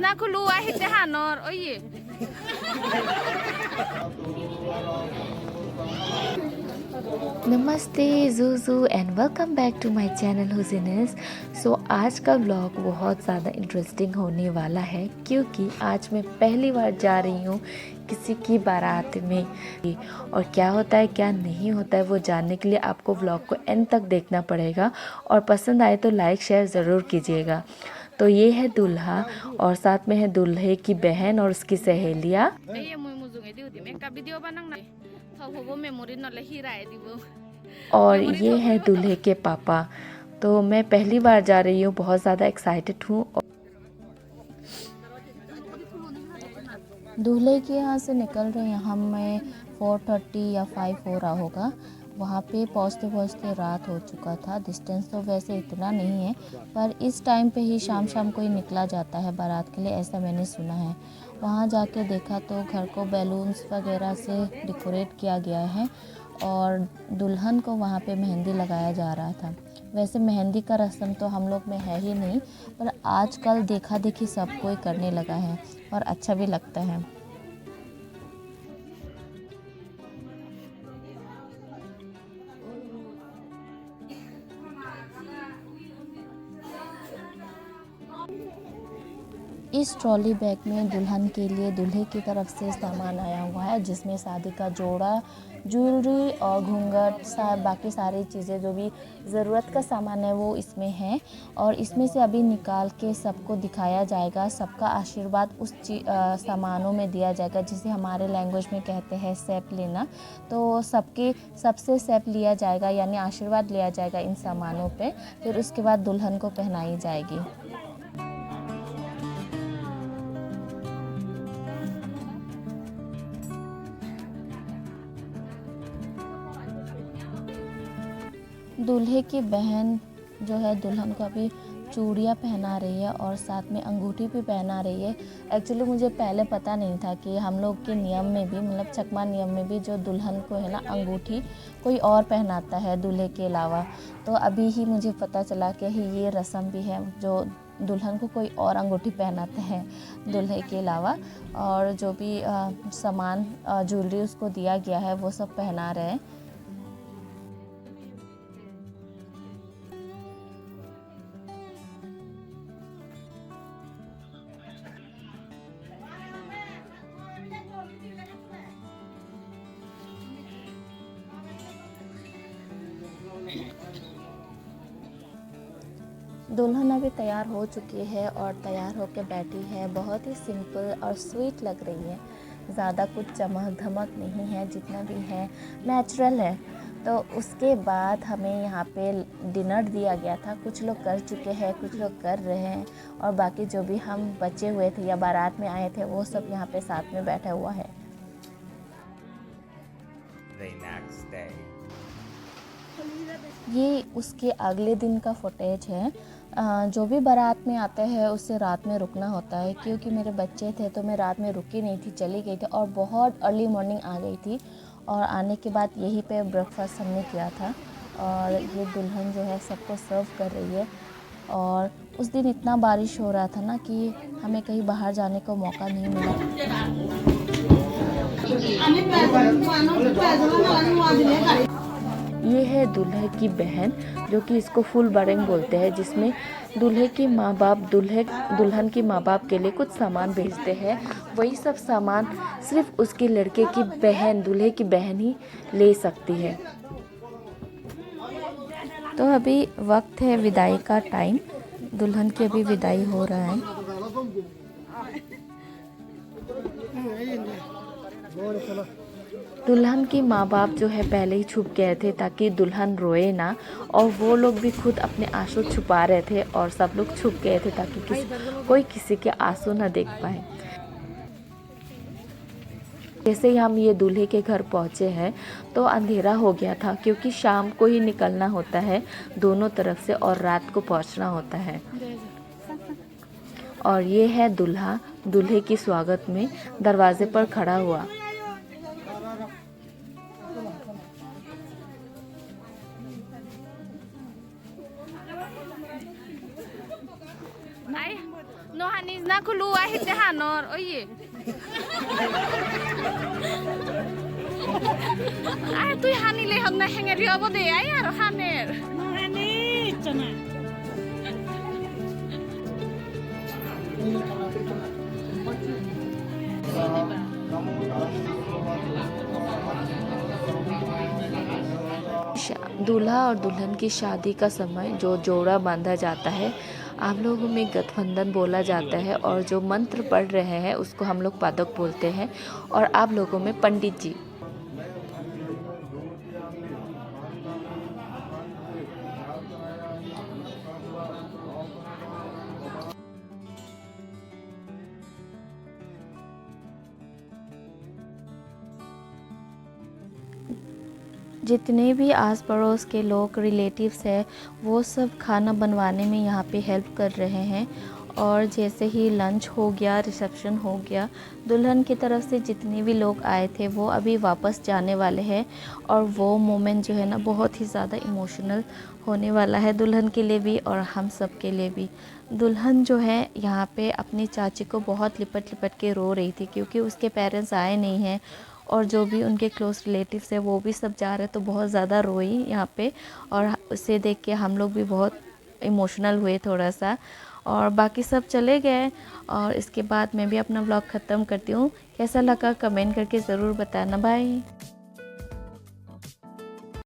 ना खुलू आहे ते हानर ओये नमस्ते ज़ूज़ू and welcome back to my channel हुसैनस। सो आज का व्लॉग बहुत ज़्यादा इंटरेस्टिंग होने वाला है क्योंकि आज मैं पहली बार जा रही हूँ किसी की बारात में। और क्या होता है क्या नहीं होता है वो जानने के लिए आपको व्लॉग को एंड तक देखना पड़ेगा और पसंद आए तो लाइक शेयर ज़रूर कीजिएगा। तो ये है दूल्हा और साथ में है दूल्हे की बहन और उसकी सहेलियाँ। और ये है दूल्हे के पापा। तो मैं पहली बार जा रही हूँ, बहुत ज़्यादा एक्साइटेड हूँ। दूल्हे के यहाँ से निकल रहे हैं हम, मैं 4:30 या 5 हो रहा होगा। वहाँ पे पहुँचते पहुँचते रात हो चुका था। डिस्टेंस तो वैसे इतना नहीं है पर इस टाइम पे ही शाम शाम को ही निकला जाता है बारात के लिए, ऐसा मैंने सुना है। वहाँ जाके देखा तो घर को बैलून्स वगैरह से डेकोरेट किया गया है और दुल्हन को वहाँ पे मेहंदी लगाया जा रहा था। वैसे मेहंदी का रस्म तो हम लोग में है ही नहीं, पर आजकल देखा देखी सब कोई करने लगा है और अच्छा भी लगता है। इस ट्रॉली बैग में दुल्हन के लिए दूल्हे की तरफ से सामान आया हुआ है, जिसमें शादी का जोड़ा, ज्वेलरी और घूंघट, बाकी सारी चीज़ें जो भी ज़रूरत का सामान है वो इसमें है। और इसमें से अभी निकाल के सबको दिखाया जाएगा। सबका आशीर्वाद उस सामानों में दिया जाएगा, जिसे हमारे लैंग्वेज में कहते हैं सेप लेना। तो सबसे सेप लिया जाएगा, यानी आशीर्वाद लिया जाएगा इन सामानों पे। फिर उसके बाद दुल्हन को पहनाई जाएगी। दूल्हे की बहन जो है दुल्हन को अभी चूड़ियाँ पहना रही है और साथ में अंगूठी भी पहना रही है। एक्चुअली मुझे पहले पता नहीं था कि हम लोग के नियम में भी, मतलब चकमा नियम में भी, जो दुल्हन को है ना अंगूठी कोई और पहनाता है दूल्हे के अलावा। तो अभी ही मुझे पता चला कि ये रस्म भी है, जो दुल्हन को कोई और अंगूठी पहनाते हैं दूल्हे के अलावा। और जो भी सामान ज्वेलरी उसको दिया गया है वो सब पहना रहे हैं। दुल्हन अभी तैयार हो चुकी है और तैयार होकर बैठी है। बहुत ही सिंपल और स्वीट लग रही है, ज़्यादा कुछ चमक धमक नहीं है, जितना भी है नेचुरल है। तो उसके बाद हमें यहाँ पे डिनर दिया गया था। कुछ लोग कर चुके हैं, कुछ लोग कर रहे हैं और बाकी जो भी हम बचे हुए थे या बारात में आए थे वो सब यहाँ पे साथ में बैठा हुआ है। ये उसके अगले दिन का फुटेज है। जो भी बारात में आते हैं उससे रात में रुकना होता है। क्योंकि मेरे बच्चे थे तो मैं रात में रुकी नहीं थी, चली गई थी और बहुत अर्ली मॉर्निंग आ गई थी। और आने के बाद यहीं पे ब्रेकफास्ट हमने किया था। और ये दुल्हन जो है सबको सर्व कर रही है। और उस दिन इतना बारिश हो रहा था ना कि हमें कहीं बाहर जाने को मौका नहीं मिला। ये है दूल्हे की बहन, जो कि इसको फुल बरंग बोलते हैं, जिसमें दूल्हे की माँ बाप दुल्हन की माँ बाप के लिए कुछ सामान भेजते हैं। वही सब सामान सिर्फ उसके लड़के की बहन, दूल्हे की बहन ही ले सकती है। तो अभी वक्त है विदाई का टाइम। दुल्हन की अभी विदाई हो रहा है। दुल्हन की माँ बाप जो है पहले ही छुप गए थे ताकि दुल्हन रोए ना, और वो लोग भी खुद अपने आंसू छुपा रहे थे और सब लोग छुप गए थे ताकि कोई किसी के आंसू ना देख पाए। जैसे ही हम ये दूल्हे के घर पहुँचे हैं तो अंधेरा हो गया था, क्योंकि शाम को ही निकलना होता है दोनों तरफ से और रात को पहुँचना होता है। और ये है दूल्हा दूल्हे की स्वागत में दरवाजे पर खड़ा हुआ। No hanis na keluar hit hanor. Oh iya. Ah tu hani le ham na henger dia apa deh ayar haner. Hani cina. दूल्हा और दुल्हन की शादी का समय जो जोड़ा बांधा जाता है, आप लोगों में गठबंधन बोला जाता है और जो मंत्र पढ़ रहे हैं उसको हम लोग पादक बोलते हैं और आप लोगों में पंडित जी। जितने भी आस पड़ोस के लोग रिलेटिव्स हैं वो सब खाना बनवाने में यहाँ पे हेल्प कर रहे हैं। और जैसे ही लंच हो गया, रिसेप्शन हो गया, दुल्हन की तरफ से जितने भी लोग आए थे वो अभी वापस जाने वाले हैं और वो मोमेंट जो है ना बहुत ही ज़्यादा इमोशनल होने वाला है दुल्हन के लिए भी और हम सब के लिए भी। दुल्हन जो है यहाँ पे अपनी चाची को बहुत लिपट लिपट के रो रही थी क्योंकि उसके पेरेंट्स आए नहीं हैं और जो भी उनके क्लोज रिलेटिव्स हैं वो भी सब जा रहे, तो बहुत ज़्यादा रोई यहाँ पे। और उसे देख के हम लोग भी बहुत इमोशनल हुए थोड़ा सा और बाकी सब चले गए। और इसके बाद मैं भी अपना व्लॉग ख़त्म करती हूँ। कैसा लगा कमेंट करके ज़रूर बताना। बाय।